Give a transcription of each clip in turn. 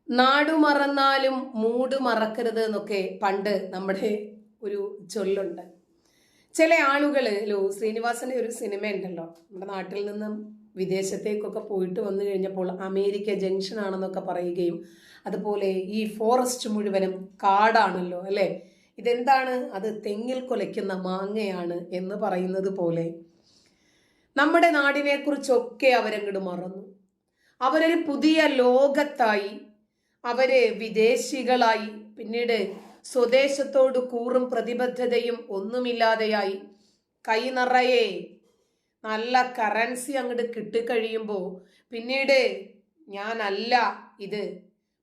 നാടു മറന്നാലും മൂട് മറക്കരുത് എന്നൊക്കെ പണ്ട് നമ്മുടെ ഒരു ചൊല്ലുണ്ട്. ചില ആളുകൾ ശ്രീനിവാസന്റെ ഒരു സിനിമ ഉണ്ടല്ലോ, നമ്മുടെ നാട്ടിൽ നിന്നും വിദേശത്തേക്കൊക്കെ പോയിട്ട് വന്നു കഴിഞ്ഞപ്പോൾ അമേരിക്ക ജംഗ്ഷൻ ആണെന്നൊക്കെ പറയുകയും, അതുപോലെ ഈ ഫോറസ്റ്റ് മുഴുവനും കാടാണല്ലോ അല്ലെ, ഇതെന്താണ്, അത് തെങ്ങിൽ കൊലയ്ക്കുന്ന മാങ്ങയാണ് എന്ന് പറയുന്നത് പോലെ നമ്മുടെ നാടിനെ കുറിച്ചൊക്കെ അവരങ്ങോട്ട് മറന്നു. അവരൊരു പുതിയ ലോകത്തായി, അവര് വിദേശികളായി, പിന്നീട് സ്വദേശത്തോട് കൂറും പ്രതിബദ്ധതയും ഒന്നുമില്ലാതെയായി. കൈ നിറയെ നല്ല കറൻസി അങ്ങോട്ട് കിട്ടിക്കഴിയുമ്പോൾ പിന്നീട് ഞാനല്ല ഇത്,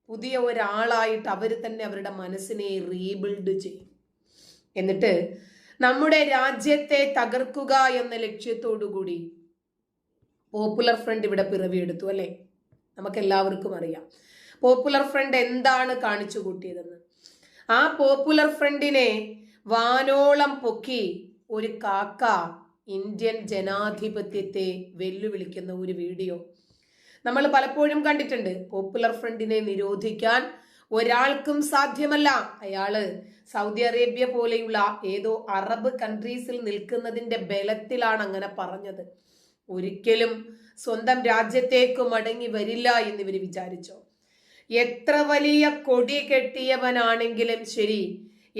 പുതിയ ഒരാളായിട്ട് അവർ തന്നെ അവരുടെ മനസ്സിനെ റീബിൽഡ് ചെയ്യും. എന്നിട്ട് നമ്മുടെ രാജ്യത്തെ തകർക്കുക എന്ന ലക്ഷ്യത്തോടു കൂടി പോപ്പുലർ ഫ്രണ്ട് ഇവിടെ പിറവിയെടുത്തു അല്ലെ. നമുക്ക് എല്ലാവർക്കും അറിയാം പോപ്പുലർ ഫ്രണ്ട് എന്താണ് കാണിച്ചു കൂട്ടിയതെന്ന്. ആ പോപ്പുലർ ഫ്രണ്ടിനെ വാനോളം പൊക്കി ഒരു കാക്ക ഇന്ത്യൻ ജനാധിപത്യത്തെ വെല്ലുവിളിക്കുന്ന ഒരു വീഡിയോ നമ്മൾ പലപ്പോഴും കണ്ടിട്ടുണ്ട്. പോപ്പുലർ ഫ്രണ്ടിനെ നിരോധിക്കാൻ ഒരാൾക്കും സാധ്യമല്ല. അയാള് സൗദി അറേബ്യ പോലെയുള്ള ഏതോ അറബ് കൺട്രീസിൽ നിൽക്കുന്നതിന്റെ ബലത്തിലാണ് അങ്ങനെ പറഞ്ഞത്. ഒരിക്കലും സ്വന്തം രാജ്യത്തേക്ക് മടങ്ങി വരില്ല എന്നിവർ വിചാരിച്ചോ? എത്ര വലിയ കൊടി കെട്ടിയവനാണെങ്കിലും ശരി,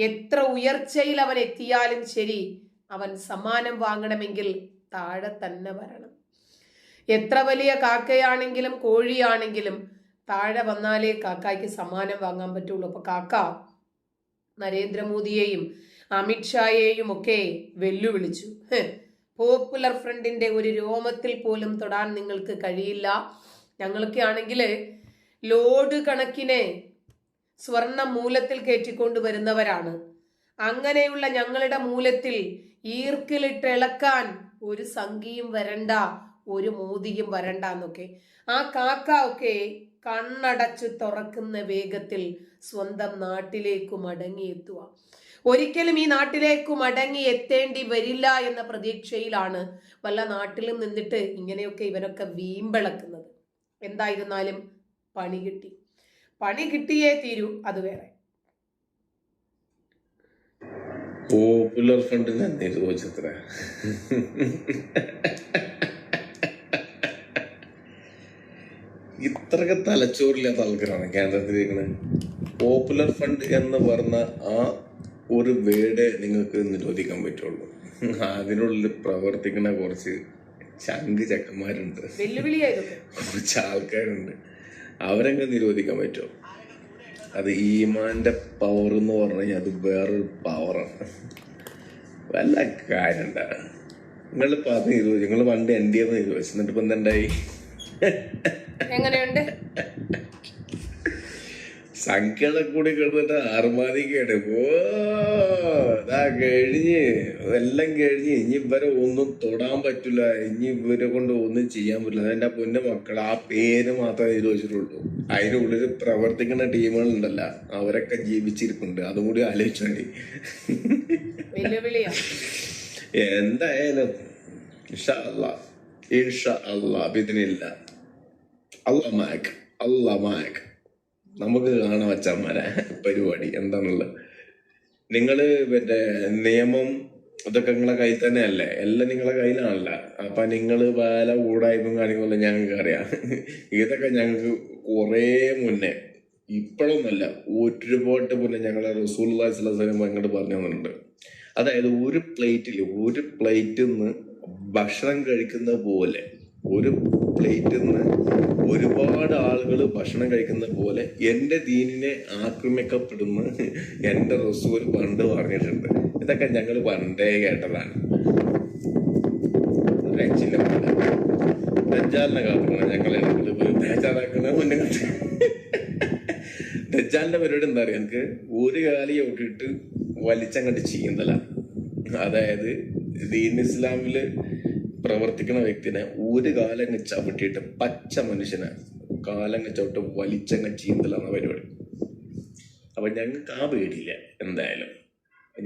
എത്ര ഉയർച്ചയിൽ അവൻ എത്തിയാലും ശരി, അവൻ സമ്മാനം വാങ്ങണമെങ്കിൽ താഴെ തന്നെ വരണം. എത്ര വലിയ കാക്കയാണെങ്കിലും കോഴിയാണെങ്കിലും താഴെ വന്നാലേ കാക്കായ്ക്ക് സമ്മാനം വാങ്ങാൻ പറ്റുള്ളൂ. അപ്പൊ കാക്ക നരേന്ദ്രമോദിയെയും അമിത്ഷായെയും ഒക്കെ വെല്ലുവിളിച്ചു. പോപ്പുലർ ഫ്രണ്ടിന്റെ ഒരു രോമത്തിൽ പോലും തൊടാൻ നിങ്ങൾക്ക് കഴിയില്ല. ഞങ്ങളൊക്കെ ആണെങ്കിൽ ലോഡ് കണക്കിന് സ്വർണം മൂലത്തിൽ കയറ്റിക്കൊണ്ട് വരുന്നവരാണ്. അങ്ങനെയുള്ള ഞങ്ങളുടെ മൂലത്തിൽ ഈർക്കിലിട്ട് ഇളക്കാൻ ഒരു സംഘിയും വരണ്ട, ഒരു മോദിയും വരണ്ട എന്നൊക്കെ ആ കാക്ക ഒക്കെ കണ്ണടച്ചു തുറക്കുന്ന വേഗത്തിൽ സ്വന്തം നാട്ടിലേക്ക് മടങ്ങിയെത്തുക. ഒരിക്കലും ഈ നാട്ടിലേക്ക് മടങ്ങി എത്തേണ്ടി വരില്ല എന്ന പ്രതീക്ഷയിലാണ് വല്ല നാട്ടിലും നിന്നിട്ട് ഇങ്ങനെയൊക്കെ ഇവരൊക്കെ വീമ്പിളക്കുന്നത്. എന്തായിരുന്നാലും പണി കിട്ടിയേ തീരൂ, അത് വേറെ. പോപ്പുലർ ഫ്രണ്ടിനെ നിരോധിച്ചത്ര ഇത്രയൊക്കെ തലച്ചോറില്ലാത്ത ആൾക്കാരാണ് കേന്ദ്രത്തിലിരിക്കുന്നത്. പോപ്പുലർ ഫ്രണ്ട് എന്ന് പറഞ്ഞ ആ ഒരു വേർഡ് നിങ്ങൾക്ക് നിരോധിക്കാൻ പറ്റുള്ളൂ. അതിനുള്ളിൽ പ്രവർത്തിക്കുന്ന കുറച്ച് ചങ്ക് കുറച്ച് ആൾക്കാരുണ്ട്, അവരങ്ങ് നിരോധിക്കാൻ പറ്റുമോ? അത് ഈമാന്റെ പവർ എന്ന് പറഞ്ഞു കഴിഞ്ഞാൽ അത് വേറൊരു പവറാണ്. വല്ല കാര്യം ഉണ്ടാ നിങ്ങളിപ്പോ അത് നിരോധിച്ചു. നിങ്ങൾ പണ്ട് എൻ്റെ നിരോധിച്ചു, എന്നിട്ട് ഇപ്പൊ എന്തുണ്ടായി? എങ്ങനെയുണ്ട്? സംഖ്യകളെ കൂടി കിടന്നിട്ട് അർമാദിക്കാണ്. കഴിഞ്ഞ് എല്ലാം കഴിഞ്ഞ് ഇനി ഇവരെ ഒന്നും തൊടാൻ പറ്റില്ല, ഇനി ഇവരെ കൊണ്ട് ഒന്നും ചെയ്യാൻ പറ്റില്ല. അതെന്റെ പൊന്നു മക്കൾ, ആ പേര് മാത്രമേ നിരോധിച്ചിട്ടുള്ളൂ. അതിനുള്ളിൽ പ്രവർത്തിക്കുന്ന ടീമുകളുണ്ടല്ല, അവരൊക്കെ ജീവിച്ചിരിക്കുന്നുണ്ട്. അതും കൂടി ആലോചിച്ചോണ്ടി. എന്തായാലും ഇൻഷാ അല്ലാഹ് ബിദ്നില്ലാ അല്ലാഹ് നമുക്ക് കാണാൻ വച്ചാമാരെ പരിപാടി എന്താണുള്ളത്. നിങ്ങള് മറ്റേ നിയമം ഇതൊക്കെ നിങ്ങളെ കയ്യിൽ തന്നെ അല്ലേ, എല്ലാം നിങ്ങളെ കയ്യിലാണല്ല. അപ്പൊ നിങ്ങള് പല ഊടായ്പും കാര്യങ്ങളും ഞങ്ങൾക്ക് അറിയാം. ഇതൊക്കെ ഞങ്ങൾക്ക് കുറേ മുന്നേ, ഇപ്പോഴൊന്നല്ല, ഒരുപാട് മുന്നേ ഞങ്ങളെ റസൂലുള്ളാഹി സ്വല്ലല്ലാഹു അലൈഹി വസല്ലം ഇങ്ങോട്ട് പറഞ്ഞു തന്നിട്ടുണ്ട്. അതായത് ഒരു പ്ലേറ്റിൽ നിന്ന് ഭക്ഷണം കഴിക്കുന്ന പോലെ, ഒരു പ്ലേറ്റിൽ നിന്ന് ഒരുപാട് ആളുകൾ ഭക്ഷണം കഴിക്കുന്ന പോലെ എന്റെ ദീനിനെ ആക്രമിക്കപ്പെടുന്ന എന്റെ റസൂൽ പണ്ട് പറഞ്ഞിട്ടുണ്ട്. ഇതൊക്കെ ഞങ്ങൾ പണ്ടേ കേട്ടതാണ്. ദജ്ജാലിനെ കാത്തുക്കണം ഞങ്ങളെ ബേജാറാക്കുന്ന മുന്നേ. ദജ്ജാലിന്റെ പരിപാടി എന്താ അറിയാം, എനിക്ക് ഒരു കാലി ചവിട്ടിയിട്ട് വലിച്ചങ്ങോട്ട് ചെയ്യുന്നതല്ല. അതായത് ദീൻ ഇസ്ലാമില് പ്രവർത്തിക്കുന്ന വ്യക്തിനെ ഒരു കാലങ്ങ് ചവിട്ടിയിട്ട്, പച്ച മനുഷ്യനെ കാലങ്ങ് ചവിട്ട് വലിച്ചങ്ങ് ചീന്തലാണ് പരിപാടി. അപ്പൊ ഞങ്ങൾക്ക് ആ പേടിയില്ല. എന്തായാലും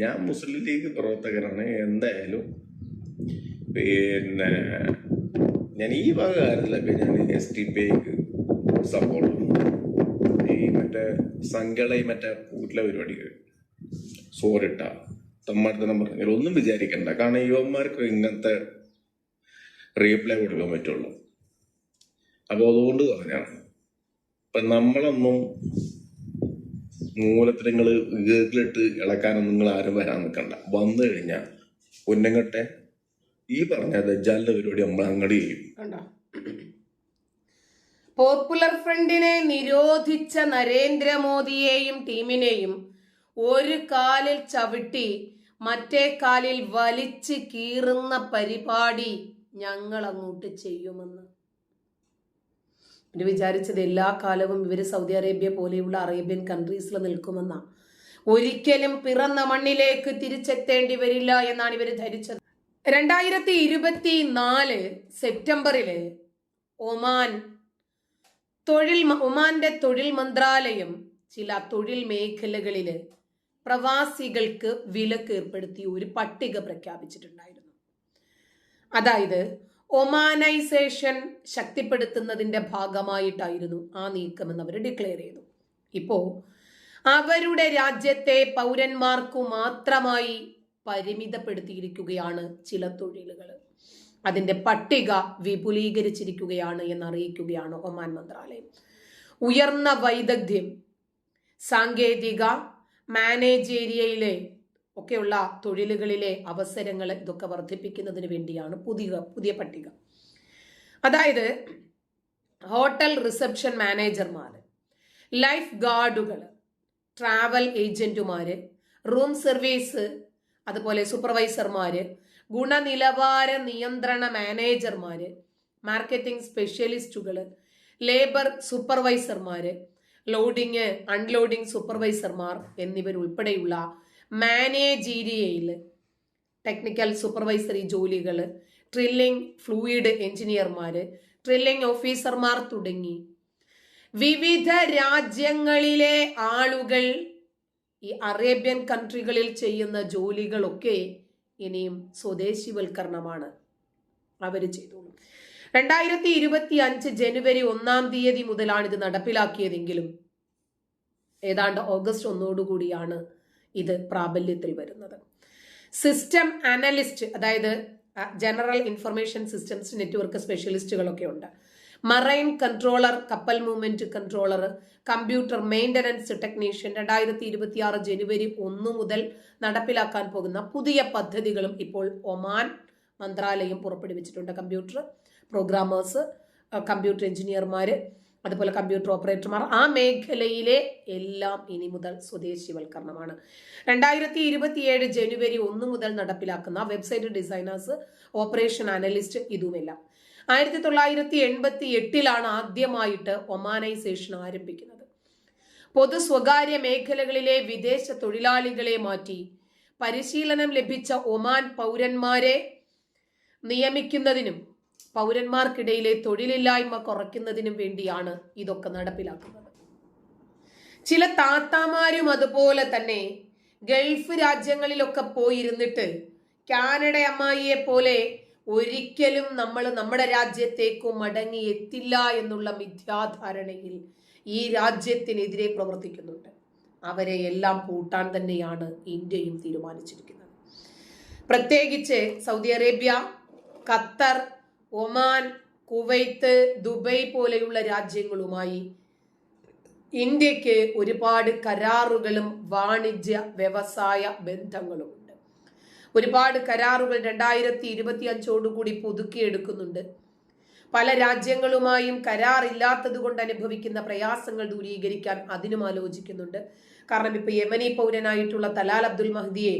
ഞാൻ മുസ്ലിം ലീഗ് പ്രവർത്തകനാണ്. എന്തായാലും പിന്നെ ഞാൻ ഈ വക കാര്യത്തിലൊക്കെ ഞാൻ SDPIക്ക് സപ്പോർട്ട്. ഈ സംഘളയും മറ്റേ വീട്ടിലെ പരിപാടികൾ സോറിട്ട തമ്മാർത്തനം പറഞ്ഞാൽ ഒന്നും വിചാരിക്കണ്ട. കാരണം യുവന്മാർക്ക് ഇങ്ങനത്തെ റീപ്ലൈ കൊടുക്കാൻ പറ്റുള്ളൂ. അപ്പൊ അതുകൊണ്ട് പറഞ്ഞാണ് ഇപ്പൊ നമ്മളൊന്നും മൂലത്തിനങ്ങള് ഗേക്കിലിട്ട് ഇളക്കാനൊന്നും നിങ്ങൾ ആരും വരാൻ നിൽക്കണ്ട. വന്നു കഴിഞ്ഞാൽ പൊന്നങ്ങട്ടെ ഈ പറഞ്ഞ ദജ്ജാലിന്റെ പരിപാടി നമ്മൾ അങ്ങോട്ട് ചെയ്യും. പോപ്പുലർ ഫ്രണ്ടിനെ നിരോധിച്ച നരേന്ദ്രമോദിയെയും ടീമിനെയും ഒരു കാലിൽ ചവിട്ടി മറ്റേ കാലിൽ വലിച്ചു കീറുന്ന പരിപാടി ഞങ്ങൾ അങ്ങോട്ട് ചെയ്യുമെന്ന്. ഇവര് വിചാരിച്ചത് എല്ലാ കാലവും ഇവര് സൗദി അറേബ്യ പോലെയുള്ള അറേബ്യൻ കൺട്രീസിൽ നിൽക്കുമെന്ന. ഒരിക്കലും പിറന്ന മണ്ണിലേക്ക് തിരിച്ചെത്തേണ്ടി വരില്ല എന്നാണ് ഇവര് ധരിച്ചത്. 2024 സെപ്റ്റംബറില് ഒമാന്റെ തൊഴിൽ മന്ത്രാലയം ചില തൊഴിൽ മേഖലകളില് പ്രവാസികൾക്ക് വിലക്ക് ഏർപ്പെടുത്തി ഒരു പട്ടിക പ്രഖ്യാപിച്ചിട്ടുണ്ടായിരുന്നു. അതായത് ഒമാനൈസേഷൻ ശക്തിപ്പെടുത്തുന്നതിന്റെ ഭാഗമായിട്ടായിരുന്നു ആ നീക്കമെന്ന് അവർ ഡിക്ലെയർ ചെയ്തു. ഇപ്പോ അവരുടെ രാജ്യത്തെ പൗരന്മാർക്കു മാത്രമായി പരിമിതപ്പെടുത്തിയിരിക്കുകയാണ് ചില തൊഴിലുകൾ. അതിന്റെ പട്ടിക വിപുലീകരിച്ചിരിക്കുകയാണ് എന്നറിയിക്കുകയാണ് ഒമാൻ മന്ത്രാലയം. ഉയർന്ന വൈദഗ്ധ്യം, സാങ്കേതിക, മാനേജേരിയയിലെ ഒക്കെയുള്ള തൊഴിലുകളിലെ അവസരങ്ങൾ ഇതൊക്കെ വർദ്ധിപ്പിക്കുന്നതിന് വേണ്ടിയാണ് പുതിയ പട്ടിക. അതായത് ഹോട്ടൽ റിസപ്ഷൻ മാനേജർമാർ, ലൈഫ് ഗാർഡുകൾ, ട്രാവൽ ഏജന്റുമാര്, റൂം സർവീസ്, അതുപോലെ സൂപ്പർവൈസർമാര്, ഗുണനിലവാര നിയന്ത്രണ മാനേജർമാര്, മാർക്കറ്റിംഗ് സ്പെഷ്യലിസ്റ്റുകള്, ലേബർ സൂപ്പർവൈസർമാര്, ലോഡിങ് അൺലോഡിങ് സൂപ്പർവൈസർമാർ എന്നിവരുൾപ്പെടെയുള്ള മാനേജീരിയയിൽ ടെക്നിക്കൽ സൂപ്പർവൈസറി ജോലികൾ, ഡ്രില്ലിംഗ് ഫ്ലൂയിഡ് എഞ്ചിനീയർമാര്, ഡ്രില്ലിംഗ് ഓഫീസർമാർ തുടങ്ങി വിവിധ രാജ്യങ്ങളിലെ ആളുകൾ ഈ അറേബ്യൻ കൺട്രികളിൽ ചെയ്യുന്ന ജോലികളൊക്കെ ഇനിയും സ്വദേശിവൽക്കരണമാണ് അവർ ചെയ്തോളൂ. 2025 ജനുവരി 1 മുതലാണ് ഇത് നടപ്പിലാക്കിയതെങ്കിലും ഏതാണ്ട് ഓഗസ്റ്റ് 1 ഇത് പ്രാബല്യത്തിൽ വരുന്നത്. സിസ്റ്റം അനലിസ്റ്റ്, അതായത് ജനറൽ ഇൻഫർമേഷൻ സിസ്റ്റംസ് നെറ്റ്വർക്ക് സ്പെഷ്യലിസ്റ്റുകളൊക്കെ ഉണ്ട്. മറൈൻ കൺട്രോളർ, കപ്പൽ movement controller, computer maintenance technician. 2026 ജനുവരി 1 മുതൽ നടപ്പിലാക്കാൻ പോകുന്ന പുതിയ പദ്ധതികളും ഇപ്പോൾ ഒമാൻ മന്ത്രാലയം പുറപ്പെടുവിച്ചിട്ടുണ്ട്. കമ്പ്യൂട്ടർ പ്രോഗ്രാമേഴ്സ്, കമ്പ്യൂട്ടർ എഞ്ചിനീയർമാര്, അതുപോലെ കമ്പ്യൂട്ടർ ഓപ്പറേറ്റർമാർ, ആ മേഖലയിലെ എല്ലാം ഇനി മുതൽ സ്വദേശിവൽക്കരണമാണ്. 2027 ജനുവരി 1 മുതൽ നടപ്പിലാക്കുന്ന വെബ്സൈറ്റ് ഡിസൈനേഴ്സ്, ഓപ്പറേഷൻ അനലിസ്റ്റ്, ഇതുമെല്ലാം 1988 ആദ്യമായിട്ട് ഒമാനൈസേഷൻ ആരംഭിക്കുന്നത്. പൊതു സ്വകാര്യ മേഖലകളിലെ വിദേശ തൊഴിലാളികളെ മാറ്റി പരിശീലനം ലഭിച്ച ഒമാൻ പൗരന്മാരെ നിയമിക്കുന്നതിനും പൗരന്മാർക്കിടയിലെ തൊഴിലില്ലായ്മ കുറയ്ക്കുന്നതിനും വേണ്ടിയാണ് ഇതൊക്കെ നടപ്പിലാക്കുന്നത്. ചില താത്താമാരും അതുപോലെ തന്നെ ഗൾഫ് രാജ്യങ്ങളിലൊക്കെ പോയിരുന്നിട്ട് കാനഡ അമ്മായിയെ പോലെ ഒരിക്കലും നമ്മൾ നമ്മുടെ രാജ്യത്തേക്കു മടങ്ങി എത്തില്ല എന്നുള്ള മിഥ്യാധാരണയിൽ ഈ രാജ്യത്തിനെതിരെ പ്രവർത്തിക്കുന്നുണ്ട്. അവരെ എല്ലാം പൂട്ടാൻ തന്നെയാണ് ഇന്ത്യയും തീരുമാനിച്ചിരിക്കുന്നത്. പ്രത്യേകിച്ച് Saudi Arabia, Qatar, Oman, Kuwait, Dubai പോലെയുള്ള രാജ്യങ്ങളുമായി ഇന്ത്യക്ക് ഒരുപാട് കരാറുകളും വാണിജ്യ വ്യവസായ ബന്ധങ്ങളുമുണ്ട്. ഒരുപാട് കരാറുകൾ 2025 പുതുക്കിയെടുക്കുന്നുണ്ട്. പല രാജ്യങ്ങളുമായും കരാർ ഇല്ലാത്തത് കൊണ്ട് അനുഭവിക്കുന്ന പ്രയാസങ്ങൾ ദൂരീകരിക്കാൻ അതിനും ആലോചിക്കുന്നുണ്ട്. കാരണം ഇപ്പൊ യമനി പൗരനായിട്ടുള്ള തലാൽ അബ്ദുൽ മഹ്ദിയെ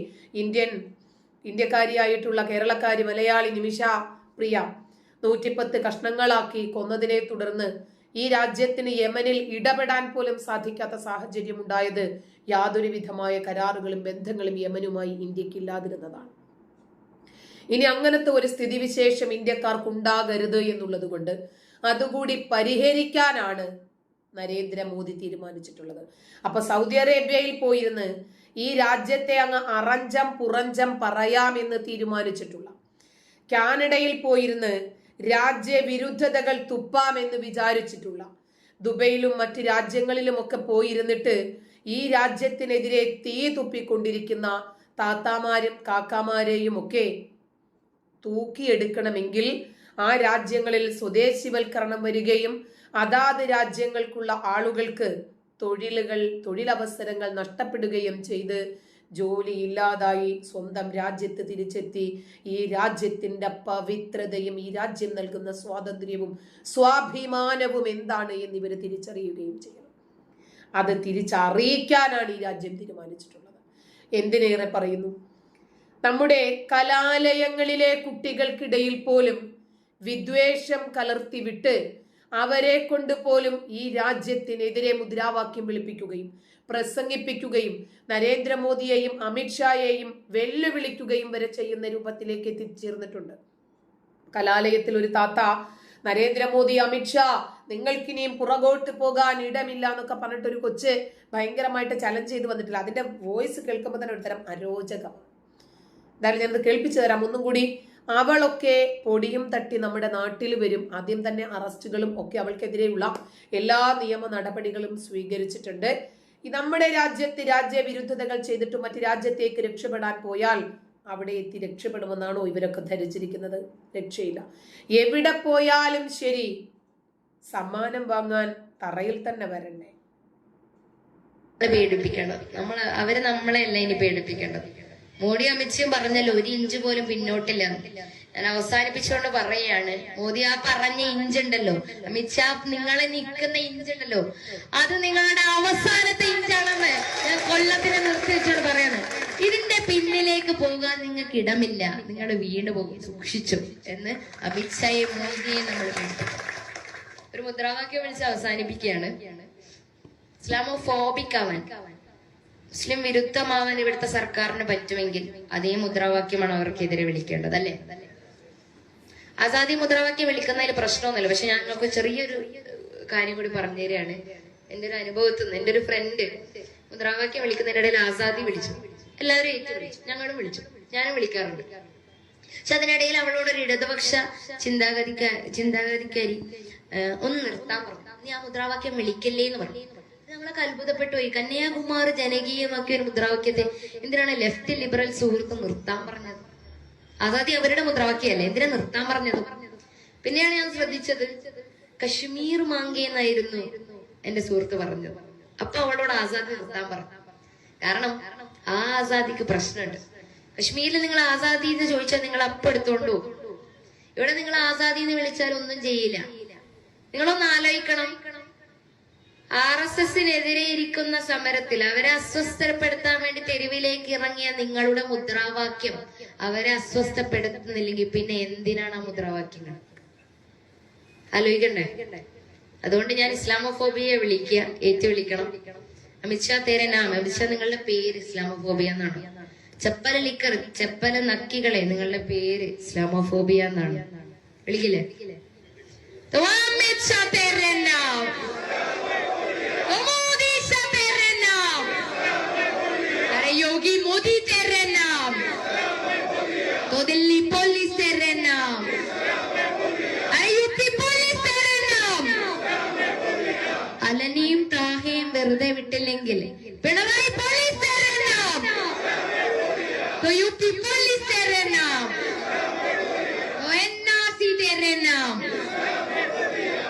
ഇന്ത്യക്കാരിയായിട്ടുള്ള കേരളക്കാരി മലയാളി നിമിഷ പ്രിയ 110 കഷ്ണങ്ങളാക്കി കൊന്നതിനെ തുടർന്ന് ഈ രാജ്യത്തിന് യമനിൽ ഇടപെടാൻ പോലും സാധിക്കാത്ത സാഹചര്യം ഉണ്ടായത് യാതൊരു വിധമായ കരാറുകളും ബന്ധങ്ങളും യമനുമായി ഇന്ത്യക്ക് ഇല്ലാതിരുന്നതാണ്. ഇനി അങ്ങനത്തെ ഒരു സ്ഥിതിവിശേഷം ഇന്ത്യക്കാർക്ക് ഉണ്ടാകരുത് എന്നുള്ളത് കൊണ്ട് അതുകൂടി പരിഹരിക്കാനാണ് നരേന്ദ്രമോദി തീരുമാനിച്ചിട്ടുള്ളത്. അപ്പൊ സൗദി അറേബ്യയിൽ പോയിരുന്ന് ഈ രാജ്യത്തെ അങ്ങ് അറഞ്ചം പുറഞ്ചം പറയാമെന്ന് തീരുമാനിച്ചിട്ടുള്ള, കാനഡയിൽ പോയിരുന്ന് രാജ്യവിരുദ്ധതകൾ തുപ്പാമെന്ന് വിചാരിച്ചിട്ടുള്ള, ദുബൈയിലും മറ്റ് രാജ്യങ്ങളിലും ഒക്കെ പോയിരുന്നിട്ട് ഈ രാജ്യത്തിനെതിരെ തീ തുപ്പിക്കൊണ്ടിരിക്കുന്ന താത്താമാരും കാക്കാമാരെയും ഒക്കെ തൂക്കിയെടുക്കണമെങ്കിൽ ആ രാജ്യങ്ങളിൽ സ്വദേശിവൽക്കരണം വരികയും അതാത് രാജ്യങ്ങൾക്കുള്ള ആളുകൾക്ക് തൊഴിലവസരങ്ങൾ നഷ്ടപ്പെടുകയും ചെയ്ത് ജോലി ഇല്ലാതായി സ്വന്തം രാജ്യത്ത് തിരിച്ചെത്തി ഈ രാജ്യത്തിന്റെ പവിത്രതയും ഈ രാജ്യം നൽകുന്ന സ്വാതന്ത്ര്യവും സ്വാഭിമാനവും എന്താണ് എന്നിവർ തിരിച്ചറിയുകയും ചെയ്യണം. അത് തിരിച്ചറിയിക്കാനാണ് ഈ രാജ്യം തീരുമാനിച്ചിട്ടുള്ളത്. എന്തിനേറെ പറയുന്നു, നമ്മുടെ കലാലയങ്ങളിലെ കുട്ടികൾക്കിടയിൽ പോലും വിദ്വേഷം കലർത്തിവിട്ട് അവരെ കൊണ്ട് പോലും ഈ രാജ്യത്തിനെതിരെ മുദ്രാവാക്യം വിളിപ്പിക്കുകയും പ്രസംഗിപ്പിക്കുകയും നരേന്ദ്രമോദിയെയും അമിത്ഷായെയും വെല്ലുവിളിക്കുകയും വരെ ചെയ്യുന്ന രൂപത്തിലേക്ക് എത്തിച്ചേർന്നിട്ടുണ്ട്. കലാലയത്തിൽ ഒരു താത്ത നരേന്ദ്രമോദി, അമിത്ഷാ, നിങ്ങൾക്കിനിയും പുറകോട്ട് പോകാൻ ഇടമില്ല എന്നൊക്കെ പറഞ്ഞിട്ട് ഒരു കൊച്ച് ഭയങ്കരമായിട്ട് ചലഞ്ച് ചെയ്ത് വന്നിട്ടില്ല. അതിന്റെ വോയിസ് കേൾക്കുമ്പോൾ തന്നെ ഒരു തരം അരോചകം. എന്തായാലും ഞാനത് കേൾപ്പിച്ചു തരാം ഒന്നും കൂടി. അവളൊക്കെ പൊടിയും തട്ടി നമ്മുടെ നാട്ടിൽ വരും. ആദ്യം തന്നെ അറസ്റ്റുകളും ഒക്കെ അവൾക്കെതിരെയുള്ള എല്ലാ നിയമ നടപടികളും സ്വീകരിച്ചിട്ടുണ്ട്. നമ്മുടെ രാജ്യത്ത് രാജ്യവിരുദ്ധതകൾ ചെയ്തിട്ട് മറ്റ് രാജ്യത്തേക്ക് രക്ഷപ്പെടാൻ പോയാൽ അവിടെ എത്തി രക്ഷപ്പെടുമെന്നാണോ ഇവരൊക്കെ ധരിച്ചിരിക്കുന്നത്? രക്ഷയില്ല. എവിടെ പോയാലും ശരി സമ്മാനം വാങ്ങാൻ തറയിൽ തന്നെ വരണ്ടേ? പേടിപ്പിക്കണം. അവര് നമ്മളെയല്ല ഇനി പേടിപ്പിക്കേണ്ടത്. മോഡി അമിത്ഷാ പറഞ്ഞല്ലോ 1 ഇഞ്ച് പോലും പിന്നോട്ടില്ല. ഞാൻ അവസാനിപ്പിച്ചുകൊണ്ട് പറയാണ്, മോദി ആ പറഞ്ഞ ഇഞ്ചുണ്ടല്ലോ, അമിത്ഷാ നിങ്ങളെ നിൽക്കുന്ന ഇഞ്ചുണ്ടല്ലോ, അത് നിങ്ങളുടെ അവസാനത്തെ ഇഞ്ചാണെന്ന് ഞാൻ കൊല്ലത്തിനെ നിർത്തി വെച്ചോണ്ട് പറയാണ്. ഇതിന്റെ പിന്നിലേക്ക് പോകാൻ നിങ്ങൾക്ക് ഇടമില്ല, നിങ്ങൾ വീണ് പോകും, സൂക്ഷിച്ചു എന്ന് അമിത്ഷായെ മോദിയെ നമ്മൾ ഒരു മുദ്രാവാക്യം വിളിച്ച് അവസാനിപ്പിക്കുകയാണ്. ഇസ്ലാമോഫോബിക് ആവാൻ, മുസ്ലിം വിരുദ്ധമാവാൻ ഇവിടുത്തെ സർക്കാരിന് പറ്റുമെങ്കിൽ അതേ മുദ്രാവാക്യമാണ് അവർക്കെതിരെ വിളിക്കേണ്ടത്, അല്ലേ? ആസാദി മുദ്രാവാക്യം വിളിക്കുന്നതിൽ പ്രശ്നമൊന്നുമില്ല. പക്ഷെ ഞങ്ങൾക്ക് ചെറിയൊരു കാര്യം കൂടി പറഞ്ഞു തരികയാണ്. എന്റെ ഒരു അനുഭവത്തിൽ നിന്ന് എന്റെ ഒരു ഫ്രണ്ട് മുദ്രാവാക്യം വിളിക്കുന്നതിന്റെ ഇടയിൽ ആസാദി വിളിച്ചു. എല്ലാവരും ഏറ്റു വിളിച്ചു, ഞങ്ങളും വിളിച്ചു, ഞാനും വിളിക്കാറുണ്ട്. പക്ഷെ അതിനിടയിൽ അവളോടൊരു ഇടതുപക്ഷ ചിന്താഗതിക്കാരി ഒന്ന് നിർത്താൻ പറഞ്ഞു. നീ ആ മുദ്രാവാക്യം വിളിക്കല്ലേ എന്ന് പറഞ്ഞു. ഞങ്ങളൊക്കെ അത്ഭുതപ്പെട്ടു പോയി. കന്യാകുമാരി ജനകീയമാക്കിയ ഒരു മുദ്രാവാക്യത്തെ എന്തിനാണ് ലെഫ്റ്റ് ലിബറൽ സുഹൃത്ത് നിർത്താൻ പറഞ്ഞത്? ആസാദി അവരുടെ മുദ്രാവാക്യല്ലേ, എന്തിനാ നിർത്താൻ പറഞ്ഞത്? പിന്നെയാണ് ഞാൻ ശ്രദ്ധിച്ചത്, കശ്മീർ മാങ്കേ എന്നായിരുന്നു എന്റെ സുഹൃത്ത് പറഞ്ഞത്. അപ്പൊ അവളോട് ആസാദി നിർത്താൻ പറഞ്ഞു. കാരണം ആ ആസാദിക്ക് പ്രശ്നമുണ്ട്. കശ്മീരിൽ നിങ്ങൾ ആസാദി എന്ന് ചോദിച്ചാൽ നിങ്ങൾ അപ്പം എടുത്തോണ്ടു. ഇവിടെ നിങ്ങൾ ആസാദി എന്ന് വിളിച്ചാൽ ഒന്നും ചെയ്യില്ല. നിങ്ങളൊന്ന് ആലോചിക്കണം, RSSനെതിരെ ഇരിക്കുന്ന സമരത്തിൽ അവരെ അസ്വസ്ഥപ്പെടുത്താൻ വേണ്ടി തെരുവിലേക്ക് ഇറങ്ങിയ നിങ്ങളുടെ മുദ്രാവാക്യം അവരെ അസ്വസ്ഥപ്പെടുത്തുന്നില്ലെങ്കിൽ പിന്നെ എന്തിനാണ് ആ മുദ്രാവാക്യങ്ങൾ? ആലോചിക്കണ്ടേ? അതുകൊണ്ട് ഞാൻ ഇസ്ലാമോഫോബിയെ വിളിക്കുക, ഏറ്റുവിളിക്കണം. അമിത്ഷാ തേരെ നാം, അമിത്ഷാ നിങ്ങളുടെ പേര് ഇസ്ലാമോഫോബിയ എന്നാണ്. ചെപ്പല ലിക്കർ, ചെപ്പല നക്കികളെ, നിങ്ങളുടെ പേര് ഇസ്ലാമോഫോബിയ എന്നാണ്. വിളിക്കില്ലേ? അമിത്ഷാ തേരെ നാം, योगी मोदी तेरे नाम, तो दिल्ली पुलिस तेरे नाम, अरे यूपी पुलिस तेरे नाम. അലനിയും താഹയും വെറുതെ വിട്ടില്ലെങ്കിൽ പിണറായി പോലീസ് तेरे नाम, तो यूपी पुलिस तेरे नाम, तो NRC तेरे नाम,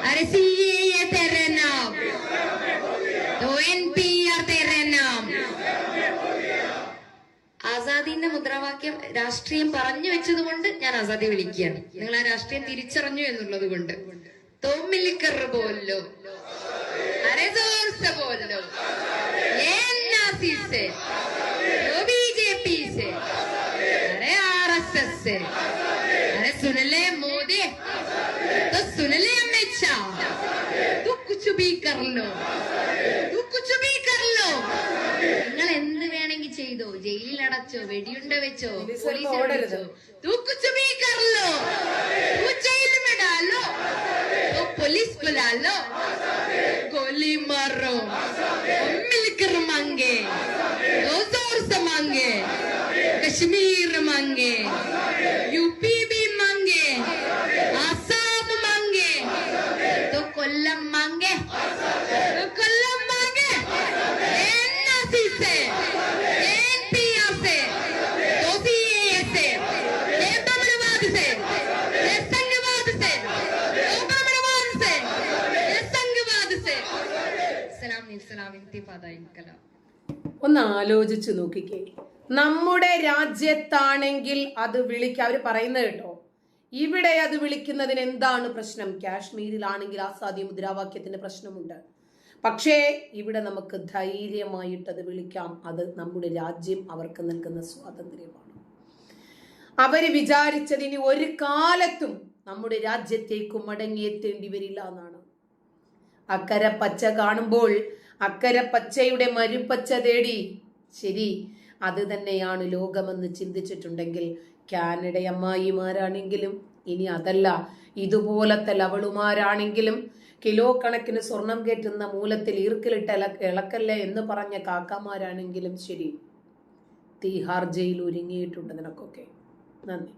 अरे CAA तेरे नाम, तो NPR तेरे नाम. ആസാദിന്റെ മുദ്രാവാക്യം രാഷ്ട്രീയം പറഞ്ഞു വെച്ചത് കൊണ്ട് ഞാൻ ആസാദി വിളിക്കുകയാണ്. നിങ്ങൾ ആ രാഷ്ട്രീയം തിരിച്ചറിഞ്ഞു എന്നുള്ളത് കൊണ്ട്. തോമിലിക്കർ പോലോ, അരെ जोर से बोलो, NRC से, BJP से, अरे RSS से, अरे सुन ले मोदी, तो सुन ले अमित शाह, तू कुछ भी कर लो, तू कुछ भी कर लो. നിങ്ങൾ എന്ത് വേണമെങ്കിൽ ചെയ്തോ, ജയിലിൽ അടച്ചോ, വെടിയുണ്ട വെച്ചോ, പോലീസിൽ വിളിച്ചോ, तू कुछ भी कर लो, तू जेल में डालो, तो पुलिस बुला लो, गोली मारो, मिलकर मांगे, दो जोर से मांगे, कश्मीर मांगे, यूपी भी मांगे, आसाम मांगे, तो कोल्लम मांगे, ഇസ്ലാം ഇന്തിഫാദ ഇൻകലാബ്. ഒന്ന് ആലോചിച്ചു നോക്കിക്കേ, നമ്മുടെ രാജ്യത്താണെങ്കിൽ അത് അവര് പറയുന്നത് കേട്ടോ, ഇവിടെ അത് വിളിക്കുന്നതിന് എന്താണ് പ്രശ്നം? കാശ്മീരിലാണെങ്കിൽ ആസാദി മുദ്രാവാക്യത്തിന് പ്രശ്നമുണ്ട്. പക്ഷേ ഇവിടെ നമുക്ക് ധൈര്യമായിട്ട് അത് വിളിക്കാം. അത് നമ്മുടെ രാജ്യം അവർക്ക് നൽകുന്ന സ്വാതന്ത്ര്യമാണ്. അവര് വിചാരിച്ചതിന് ഒരു കാലത്തും നമ്മുടെ രാജ്യത്തേക്ക് മടങ്ങിയെത്തേണ്ടി വരില്ല എന്നാണ്. അക്കരെ പച്ച കാണുമ്പോൾ അക്കരെ പച്ചയുടെ മരുപ്പച്ച തേടി, ശരി, അത് തന്നെയാണ് ലോകമെന്ന് ചിന്തിച്ചിട്ടുണ്ടെങ്കിൽ കാനഡ അമ്മായിമാരാണെങ്കിലും, ഇനി അതല്ല ഇതുപോലത്തെ ലവളുമാരാണെങ്കിലും, കിലോ കണക്കിന് സ്വർണം കയറ്റുന്ന മൂലത്തിൽ ഈർക്കിലിട്ട് ഇളക്കല്ലേ എന്ന് പറഞ്ഞ കാക്കമാരാണെങ്കിലും ശരി, തീഹാർ ജയിൽ ഒരുങ്ങിയിട്ടുണ്ട് നിനക്കൊക്കെ. നന്ദി.